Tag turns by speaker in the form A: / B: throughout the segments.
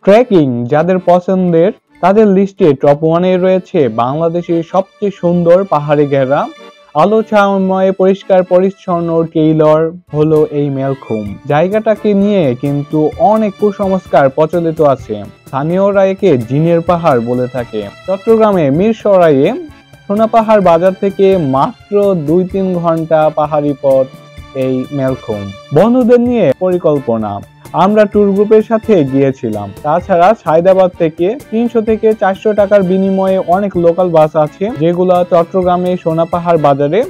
A: Trekking যাদের পছন্দের তাদের লিস্টে টপ ওয়ানে রয়েছে বাংলাদেশের সবচেয়ে সুন্দর পাহাড়ি ঘেরা আলো ছায়াময় পরিষ্কার পরিচ্ছন্ন টেইলর হলো এই মেলখুম। জায়গাটাকে নিয়ে কিন্তু অনেক কুসংস্কার প্রচলিত আছে। স্থানীয়রা একে জিনের পাহাড় বলে থাকে। চট্টগ্রামে মিরসরাইয়ে সোনাপাহাড় বাজার থেকে মাত্র 2-3 ঘন্টা পাহাড়ি পথ এই মেলখুম। বন্ধুদের নিয়ে পরিকল্পনা, আমরা ট্যুর গ্রুপের সাথে গিয়েছিলাম। তাছাড়া সায়দাবাদ থেকে 300 থেকে 400 টাকার বিনিময়ে অনেক লোকাল বাস আছে যেগুলো চট্টগ্রামে সোনাপাহাড় বাজারে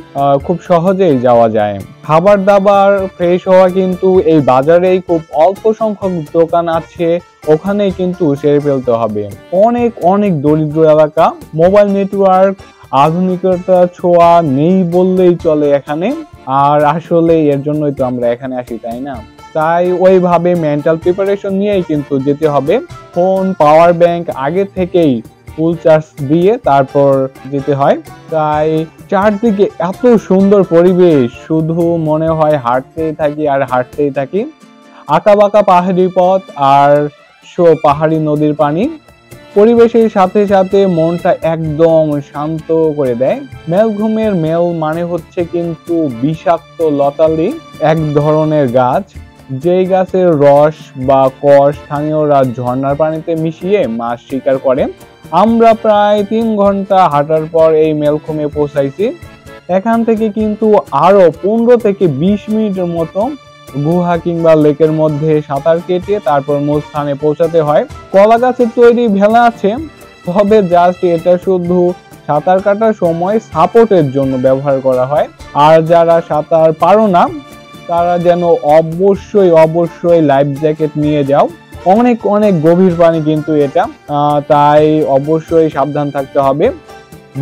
A: খুব সহজেই যাওয়া যায়। খাবার দাবার ফ্রেশ হওয়া কিন্তু এই বাজারেই খুব অল্প সংখ্যক দোকান আছে, ওখানেই কিন্তু সেরে ফেলতে হবে। অনেক অনেক দরিদ্র এলাকা, মোবাইল নেটওয়ার্ক আধুনিকতা ছোঁয়া নেই বললেই চলে এখানে। আর আসলে এর জন্যই তো আমরা এখানে আসি, তাই না? তাই ওইভাবে মেন্টাল প্রিপারেশন নিয়েই কিন্তু যেতে হবে। ফোন পাওয়ার ব্যাংক আগে থেকেই ফুল চার্জ দিয়ে তারপর যেতে হয়। তাই চারদিকে এত সুন্দর পরিবেশ, শুধু মনে হয় হাঁটতেই থাকি আর হাঁটতেই থাকি। আঁকা বাঁকা পাহাড়ি পথ আর পাহাড়ি নদীর পানি পরিবেশের সাথে সাথে মনটা একদম শান্ত করে দেয়। মেলঘুমের মেল মানে হচ্ছে কিন্তু বিষাক্ত লতালি, এক ধরনের গাছ, যেই গাছের রস বা কষ স্থানীয়রা ঝর্ণার পানিতে মিশিয়ে মাছ শিকার করে। আমরা প্রায় 3 ঘন্টা হাঁটার পর এই মেলঘুমে পৌঁছাইছি। এখান থেকে কিন্তু আরো 15 থেকে 20 মিনিটের মতো গুহা কিংবা লেকের মধ্যে সাঁতার কেটে তারপর মূল স্থানে পৌঁছাতে হয়। কলা গাছের তৈরি ভেলা আছে, তবে জাস্ট এটা শুধু সাঁতার কাটার সময় সাপোর্টের জন্য ব্যবহার করা হয়। আর যারা সাঁতার পারো না তারা যেন অবশ্যই লাইফ জ্যাকেট নিয়ে যাও। অনেক অনেক গভীর পানি কিন্তু এটা, তাই অবশ্যই সাবধান থাকতে হবে।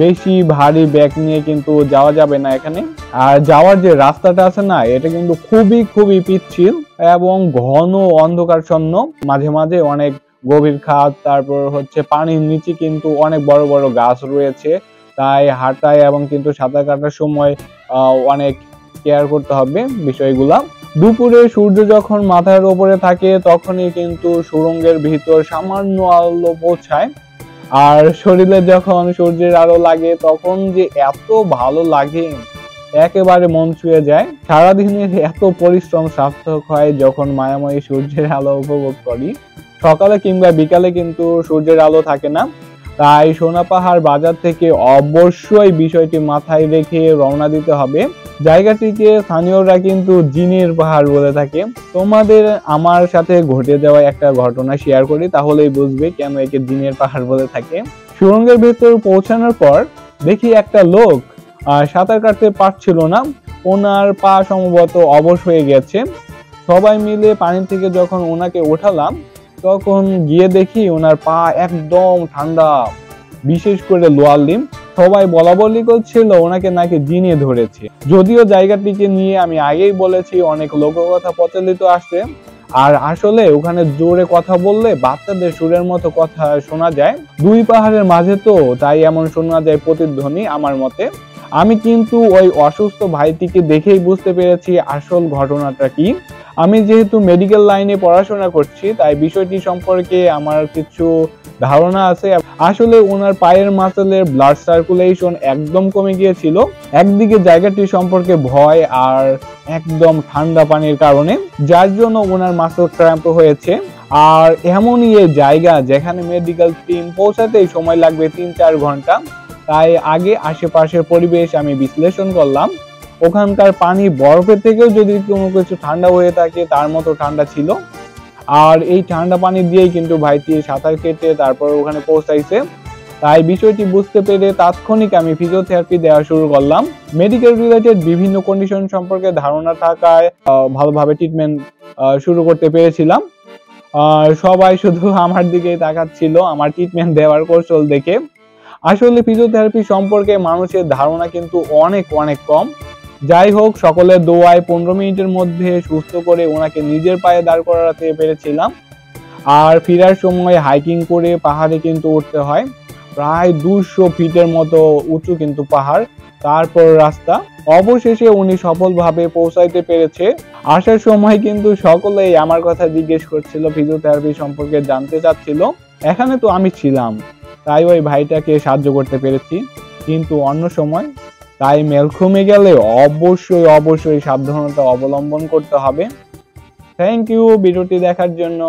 A: বেশি ভারী ব্যাগ নিয়ে কিন্তু যাওয়া যাবে না এখানে। আর যাওয়ার যে রাস্তাটা আছে না, এটা কিন্তু খুবই পিচ্ছিল এবং ঘন অন্ধকারচ্ছন্ন। মাঝে মাঝে অনেক গভীর খাদ, তারপর হচ্ছে পানির নিচে কিন্তু অনেক বড় বড় গাছ রয়েছে। তাই হাঁটায় এবং কিন্তু সাঁতার কাটার সময় অনেক কেয়ার করতে হবে বিষয়গুলা। দুপুরে সূর্য যখন মাথার উপরে থাকে তখনই কিন্তু সুড়ঙ্গের ভিতর সামান্য আলো পৌঁছায়। আর শরীরে যখন সূর্যের আলো লাগে তখন যে এত ভালো লাগে, একেবারে মন ছুঁয়ে যায়। সারাদিনের এত পরিশ্রম সার্থক হয় যখন মায়াময়ী সূর্যের আলো উপভোগ করি। সকালে কিংবা বিকালে কিন্তু সূর্যের আলো থাকে না। তাই সোনাপাহাড় বাজার থেকে অবশ্যই বিষয়টি মাথায় রেখে রওনা দিতে হবে। জায়গাটিকে স্থানীয়রা কিন্তু জিনের পাহাড় বলে থাকে। তোমাদের আমার সাথে ঘটে যাওয়া একটা ঘটনা শেয়ার করি, তাহলেই বুঝবে কেন একে জিনের পাহাড় বলে থাকে। সুড়ঙ্গের ভেতর পৌঁছানোর পর দেখি একটা লোক সাঁতার কাটতে পারছিল না, ওনার পা সম্ভবত অবশ হয়ে গেছে। সবাই মিলে পানি থেকে যখন ওনাকে ওঠালাম তখন গিয়ে দেখি ওনার পা একদম ঠান্ডা, বিশেষ করে লোয়ার লিম্ব। সবাই বলা বলি করছিল ওনাকে নাকি জিনে ধরেছে। যদিও জায়গাটিকে নিয়ে আমি আগেই বলেছি অনেক লোককথা প্রচলিত আছে। আর আসলে ওখানে জোরে কথা বললে বাচ্চাদের সুরের মতো কথা শোনা যায়। দুই পাহাড়ের মাঝে তো, তাই এমন শোনা যায় প্রতিধ্বনি আমার মতে। আমি কিন্তু ওই অসুস্থ ভাইটিকে দেখেই বুঝতে পেরেছি আসল ঘটনাটা কি। আমি যেহেতু মেডিকেল লাইনে পড়াশোনা করছি তাই বিষয়টি সম্পর্কে আমার কিছু ধারণা আছে। আসলে ওনার পায়ের মাসেলের ব্লাড সার্কুলেশন একদম কমে গিয়েছিল, একদিকে জায়গাটি সম্পর্কে ভয় আর একদম ঠান্ডা পানির কারণে, যার জন্য ওনার মাসেল ক্র্যাম্প হয়েছে। আর এমনই এই জায়গা যেখানে মেডিকেল টিম পৌঁছাতেই সময় লাগবে 3-4 ঘন্টা। তাই আগে আশেপাশের পরিবেশ আমি বিশ্লেষণ করলাম। ওখানকার পানি বরফের থেকেও যদি কোনো কিছু ঠান্ডা হয়ে থাকে তার মতো ঠান্ডা ছিল। আর এই ঠান্ডা পানি দিয়েই কিন্তু ভাইটি সাঁতার কেটে তারপর ওখানে পৌঁছাইছে। তাই বিষয়টি বুঝতে পেরে তাৎক্ষণিক আমি ফিজিওথেরাপি দেওয়া শুরু করলাম। মেডিকেল রিলেটেড বিভিন্ন কন্ডিশন সম্পর্কে ধারণা থাকায় ভালোভাবে ট্রিটমেন্ট শুরু করতে পেরেছিলাম। সবাই শুধু আমার দিকেই তাকাচ্ছিল আমার ট্রিটমেন্ট দেওয়ার কৌশল দেখে। আসলে ফিজিওথেরাপি সম্পর্কে মানুষের ধারণা কিন্তু অনেক কম। যাই হোক, সকলের দোয়ায় 15 মিনিটের মধ্যে সুস্থ করে ওনাকে নিজের পায়ে দাঁড় করাতে পেরেছিলাম। আর ফেরার সময় হাইকিং করে পাহাড়ে কিন্তু উঠতে হয়, প্রায় 200 ফিটের মতো উঁচু কিন্তু পাহাড়, তারপর রাস্তা। অবশেষে উনি সফলভাবে পৌঁছাইতে পেরেছে। আসার সময় কিন্তু সকলেই আমার কথা জিজ্ঞেস করছিল, ফিজিওথেরাপি সম্পর্কে জানতে চাচ্ছিল। এখানে তো আমি ছিলাম, তাই ওই ভাইটাকে সাহায্য করতে পেরেছি। কিন্তু অন্য সময়, তাই মেলখুমে গেলে অবশ্যই সাবধানতা অবলম্বন করতে হবে। থ্যাংক ইউ ভিডিওটি দেখার জন্য।